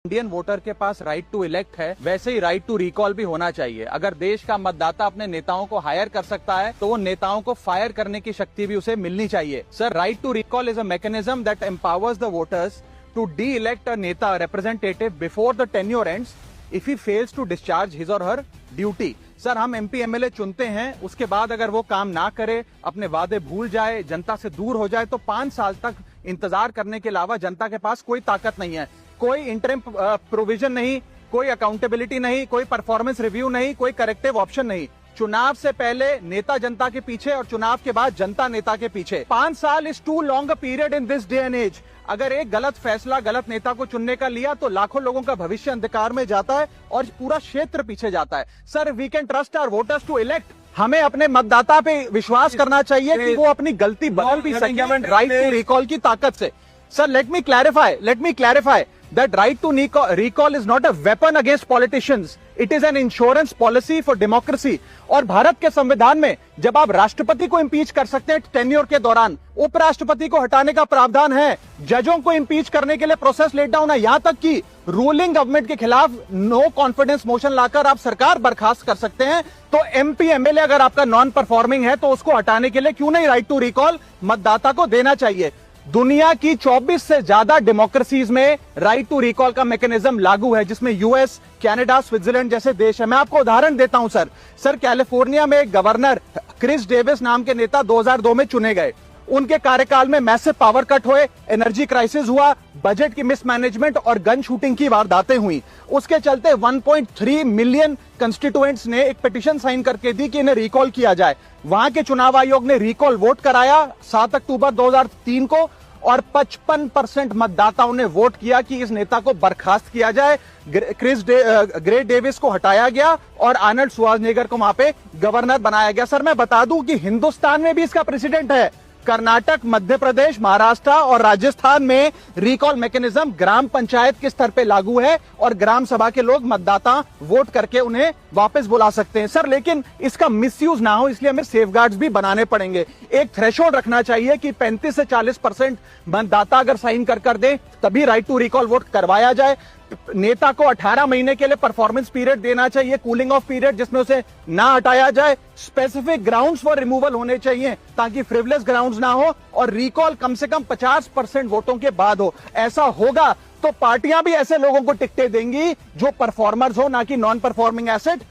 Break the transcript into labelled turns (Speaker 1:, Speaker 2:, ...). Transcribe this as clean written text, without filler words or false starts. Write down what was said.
Speaker 1: Indian voter के पास right to elect है, वैसे ही राइट टू रिकॉल भी होना चाहिए। अगर देश का मतदाता अपने नेताओं को हायर कर सकता है तो वो नेताओं को फायर करने की शक्ति भी उसे मिलनी चाहिए। Sir, right to recall is a mechanism that empowers the voters to de-elect a neta representative before the tenure ends if he fails to discharge his or her duty. Sir, हम MP MLA चुनते हैं, उसके बाद अगर वो काम ना करे, अपने वादे भूल जाए, जनता से दूर हो जाए, तो 5 साल तक इंतजार करने के अलावा जनता के पास कोई ताकत नहीं है। कोई इंटरिम प्रोविजन नहीं, कोई अकाउंटेबिलिटी नहीं, कोई परफॉर्मेंस रिव्यू नहीं, कोई करेक्टिव ऑप्शन नहीं। चुनाव से पहले नेता जनता के पीछे और चुनाव के बाद जनता नेता के पीछे। 5 साल is too long a period in this day and age. अगर एक गलत फैसला गलत नेता को चुनने का लिया तो लाखों लोगों का भविष्य अंधकार में जाता है और पूरा क्षेत्र पीछे जाता है। Sir, we can trust our voters to elect. हमें अपने मतदाता पे विश्वास करना चाहिए कि वो अपनी गलती बदल भी सके राइट टू रिकॉल की ताकत से। Sir, let me clarify that right to recall is not a weapon against politicians. It is an insurance policy for democracy. और भारत के संविधान में जब आप राष्ट्रपति को इम्पीच कर सकते हैं टेन्योर के दौरान, उपराष्ट्रपति को हटाने का प्रावधान है, जजों को इम्पीच करने के लिए प्रोसेस लेट डाउन है, यहां तक कि रूलिंग गवर्नमेंट के खिलाफ नो कॉन्फिडेंस मोशन लाकर आप सरकार बर्खास्त कर सकते हैं। तो एमपी एमएलए अगर आपका नॉन परफॉर्मिंग है तो उसको हटाने के लिए क्यों नहीं राइट टू रिकॉल मतदाता को देना चाहिए। दुनिया की 24 से ज्यादा डेमोक्रेसीज में राइट टू रिकॉल का मैकेनिज्म लागू है, जिसमें यूएस, कनाडा, स्विट्जरलैंड जैसे देश है। मैं आपको उदाहरण देता हूं सर, कैलिफोर्निया में एक गवर्नर क्रिस डेविस नाम के नेता 2002 में चुने गए। उनके कार्यकाल में मैसिव पावर कट हुए, एनर्जी क्राइसिस हुआ, बजट की मिसमैनेजमेंट और गन शूटिंग की वारदातें हुई। उसके चलते 1.3 मिलियन कंस्टिट्यूएंट्स ने एक पिटीशन साइन करके दी कि इन्हें रिकॉल किया जाए। वहां के चुनाव आयोग ने रिकॉल वोट कराया 7 अक्टूबर 2003 को और 55% मतदाताओं ने वोट किया कि इस नेता को बर्खास्त किया जाए। ग्रे डेविस को हटाया गया और आर्नल्ड श्वार्ज़नेगर को वहां पे गवर्नर बनाया गया। सर, मैं बता दूं कि हिंदुस्तान में भी इसका प्रेसिडेंट है। कर्नाटक, मध्य प्रदेश, महाराष्ट्र और राजस्थान में रिकॉल मैकेनिज्म ग्राम पंचायत के स्तर पे लागू है और ग्राम सभा के लोग मतदाता वोट करके उन्हें वापस बुला सकते हैं। सर, लेकिन इसका मिसयूज ना हो इसलिए हमें सेफगार्ड्स भी बनाने पड़ेंगे। एक थ्रेशोल्ड रखना चाहिए कि 35 से 40% मतदाता अगर साइन कर दे तभी राइट टू रिकॉल वोट करवाया जाए। नेता को 18 महीने के लिए परफॉर्मेंस पीरियड देना चाहिए, कूलिंग ऑफ पीरियड, जिसमें उसे ना हटाया जाए। स्पेसिफिक ग्राउंड्स फॉर रिमूवल होने चाहिए ताकि फ्रिवलेस ग्राउंड्स ना हो और रिकॉल कम से कम 50% वोटों के बाद हो। ऐसा होगा तो पार्टियां भी ऐसे लोगों को टिकटें देंगी जो परफॉर्मर्स हो, ना कि नॉन परफॉर्मिंग एसेट।